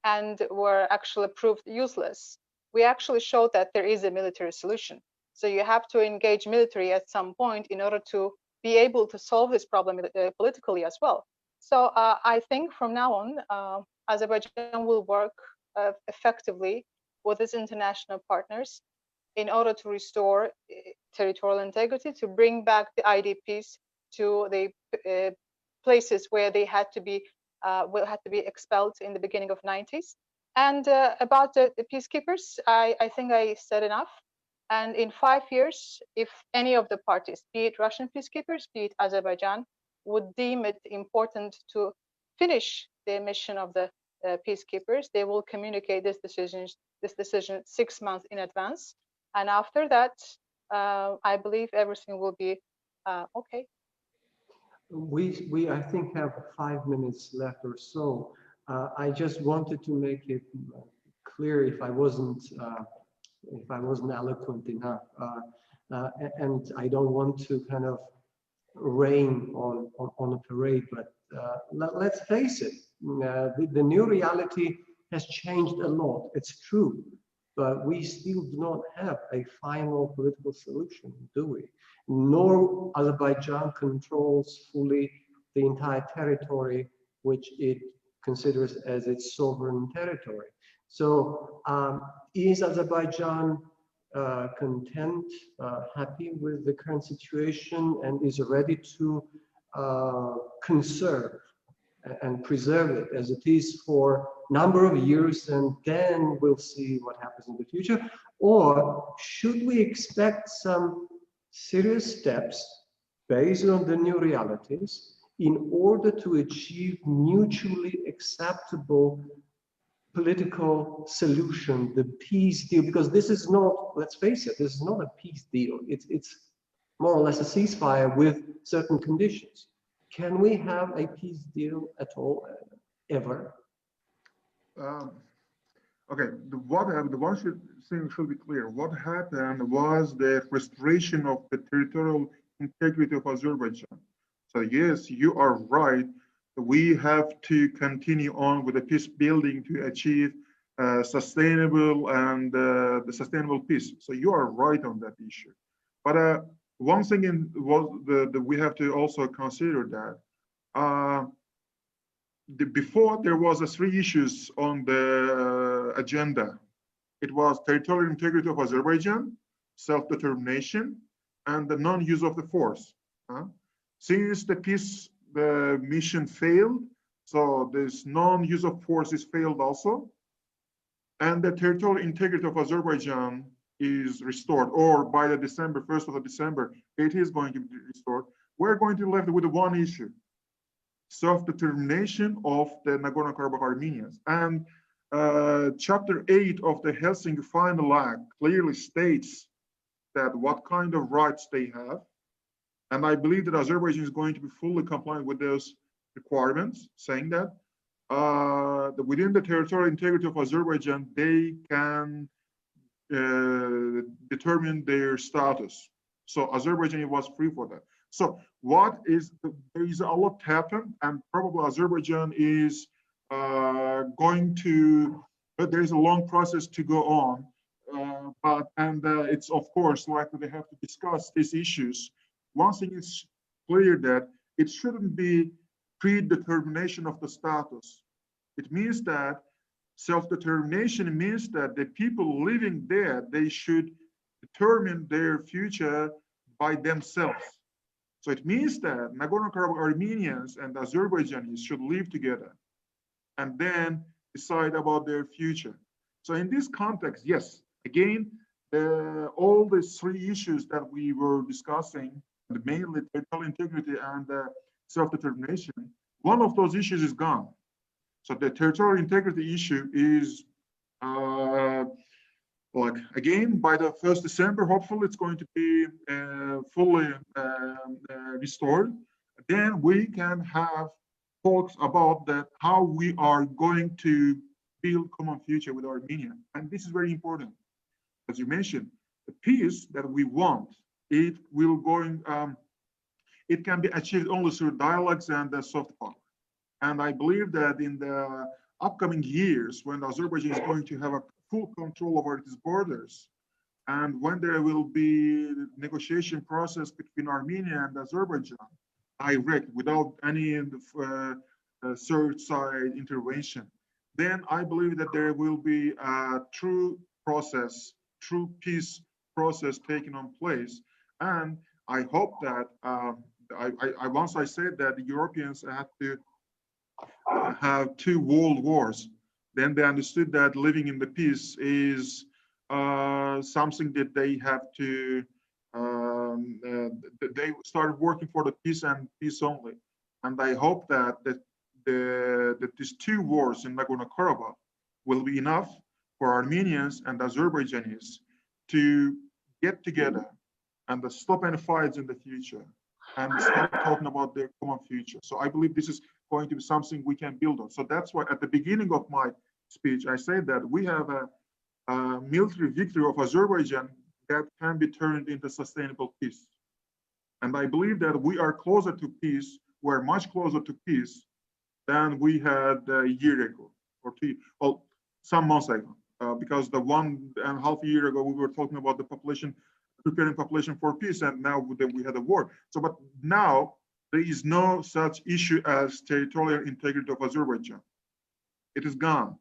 and were actually proved useless, we actually showed that there is a military solution. So you have to engage military at some point in order to be able to solve this problem politically as well. So I think from now on, Azerbaijan will work effectively with its international partners in order to restore territorial integrity, to bring back the IDPs to the places where they had to be expelled in the beginning of 90s. And about the peacekeepers, I think I said enough. And in 5 years, if any of the parties, be it Russian peacekeepers, be it Azerbaijan, would deem it important to finish the mission of the peacekeepers, they will communicate this decision 6 months in advance. And after that, I believe everything will be okay.
We I think have 5 minutes left or so. I just wanted to make it clear if I wasn't eloquent enough, and I don't want to kind of rain on a parade, but let's face it, the new reality has changed a lot. It's true, but we still do not have a final political solution, do we? Nor Azerbaijan controls fully the entire territory which it considers as its sovereign territory. So is Azerbaijan content, happy with the current situation, and is ready to conserve and preserve it as it is for a number of years, and then we'll see what happens in the future? Or should we expect some serious steps based on the new realities in order to achieve mutually acceptable political solution, the peace deal? Because this is not, let's face it, this is not a peace deal. It's more or less a ceasefire with certain conditions. Can we have a peace deal at all, ever?
Okay, the one thing should be clear. What happened was the restoration of the territorial integrity of Azerbaijan. So yes, you are right. We have to continue on with the peace building to achieve sustainable and the sustainable peace. So you are right on that issue. But one thing we have to also consider that before there was 3 issues on the agenda. It was territorial integrity of Azerbaijan, self-determination, and the non-use of the force. Since the mission failed, so this non-use of force is failed also, and the territorial integrity of Azerbaijan is restored, or by the 1st of December, it is going to be restored. We're going to be left with one issue: self-determination of the Nagorno-Karabakh Armenians. And Chapter 8 of the Helsinki Final Act clearly states that what kind of rights they have. And I believe that Azerbaijan is going to be fully compliant with those requirements, saying that within the territorial integrity of Azerbaijan, they can determine their status. So Azerbaijan was free for that. So there is a lot happened, and probably Azerbaijan is going to, but there is a long process to go on. It's of course likely they have to discuss these issues. One thing is clear, that it shouldn't be predetermination of the status. It means that self-determination means that the people living there, they should determine their future by themselves. So it means that Nagorno-Karabakh Armenians and Azerbaijanis should live together and then decide about their future. So in this context, yes, again, all these 3 issues that we were discussing, mainly territorial integrity and self-determination, one of those issues is gone. So the territorial integrity issue is again, by the 1st December, hopefully it's going to be fully restored. Then we can have talks about that, how we are going to build common future with Armenia. And this is very important. As you mentioned, the peace that we want, it can be achieved only through dialogues and soft power. And I believe that in the upcoming years, when Azerbaijan is going to have a full control over its borders, and when there will be negotiation process between Armenia and Azerbaijan, direct, without any third side intervention, then I believe that there will be a true process, true peace process taking on place. And I hope that once I said that the Europeans had to have 2 world wars, then they understood that living in the peace is something that they have to. They started working for the peace and peace only. And I hope that these 2 wars in Nagorno-Karabakh will be enough for Armenians and Azerbaijanis to get together and stop any fights in the future and start talking about their common future. So I believe this is going to be something we can build on. So that's why at the beginning of my speech, I said that we have a military victory of Azerbaijan that can be turned into sustainable peace. And I believe that we are closer to peace, we're much closer to peace than we had a year ago or 2, well, some months ago. Because the 1.5 years ago, we were talking about the population, preparing population for peace, and now we had a war. So, but now there is no such issue as territorial integrity of Azerbaijan. It is gone.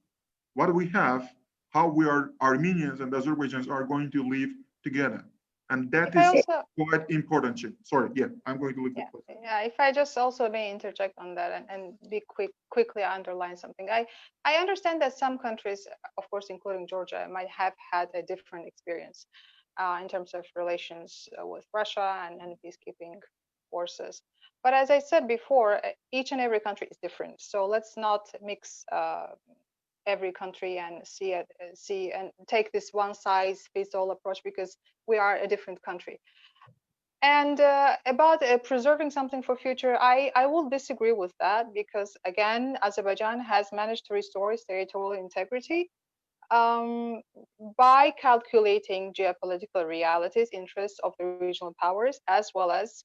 What we have, how we are, Armenians and Azerbaijanis are going to live together. And that is quite important. Sorry, yeah, I'm going to leave the place.
Yeah, if I just also may interject on that and be quickly underline something. I understand that some countries, of course, including Georgia, might have had a different experience in terms of relations with Russia and peacekeeping forces. But as I said before, each and every country is different. So let's not mix every country and see and take this one size fits all approach, because we are a different country. And about preserving something for future, I will disagree with that, because again, Azerbaijan has managed to restore its territorial integrity by calculating geopolitical realities, interests of the regional powers, as well as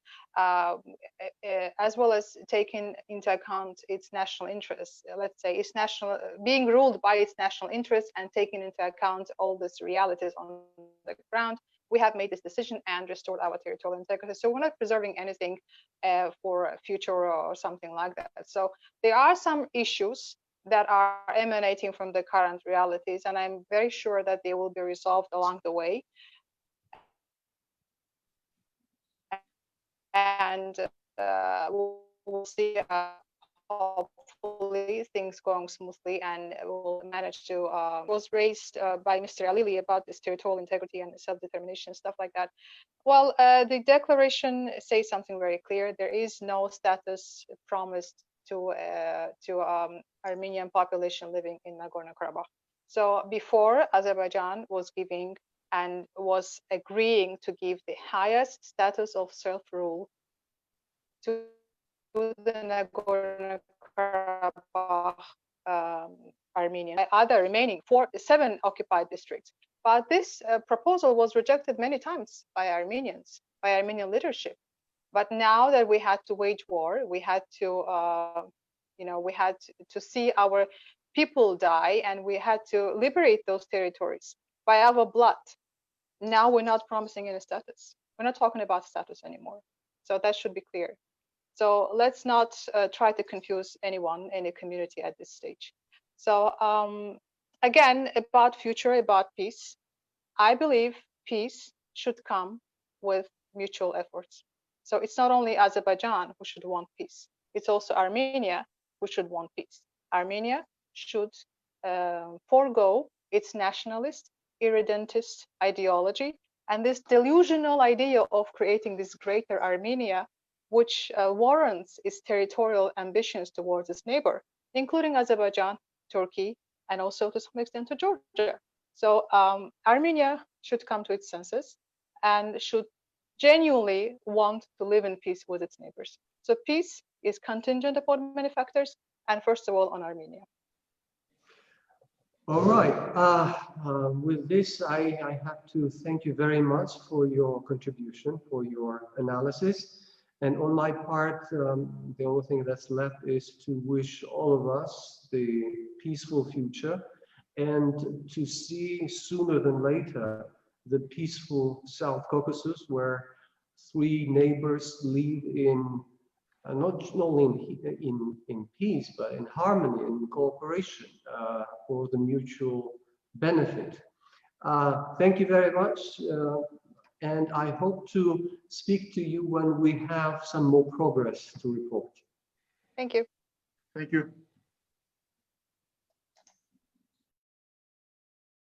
taking into account its national interests. Let's say its national being ruled by its national interests and taking into account all these realities on the ground. We have made this decision and restored our territorial integrity. So we're not preserving anything for a future or something like that. So there are some issues that are emanating from the current realities, and I'm very sure that they will be resolved along the way. And we'll see hopefully things going smoothly, and we'll manage to was raised by Mr. Alili about this territorial integrity and self-determination, stuff like that. Well, the declaration says something very clear. There is no status promised to Armenian population living in Nagorno-Karabakh. So before, Azerbaijan was giving and was agreeing to give the highest status of self-rule to the Nagorno-Karabakh Armenian, other remaining 7 occupied districts. But this proposal was rejected many times by Armenians, by Armenian leadership. But now that we had to wage war, we had to, we had to see our people die, and we had to liberate those territories by our blood. Now we're not promising any status. We're not talking about status anymore. So that should be clear. So let's not try to confuse anyone, any community at this stage. So again, about future, about peace, I believe peace should come with mutual efforts. So it's not only Azerbaijan who should want peace, it's also Armenia who should want peace. Armenia should forego its nationalist, irredentist ideology and this delusional idea of creating this greater Armenia, which warrants its territorial ambitions towards its neighbor, including Azerbaijan, Turkey, and also to some extent to Georgia. So Armenia should come to its senses and should genuinely want to live in peace with its neighbors. So peace is contingent upon many factors, and first of all on Armenia.
All right. With this, I have to thank you very much for your contribution, for your analysis. And on my part, the only thing that's left is to wish all of us the peaceful future and to see sooner than later the peaceful South Caucasus, where 3 neighbors live in not only in peace, but in harmony and cooperation for the mutual benefit. Thank you very much. And I hope to speak to you when we have some more progress to report.
Thank you.
Thank you.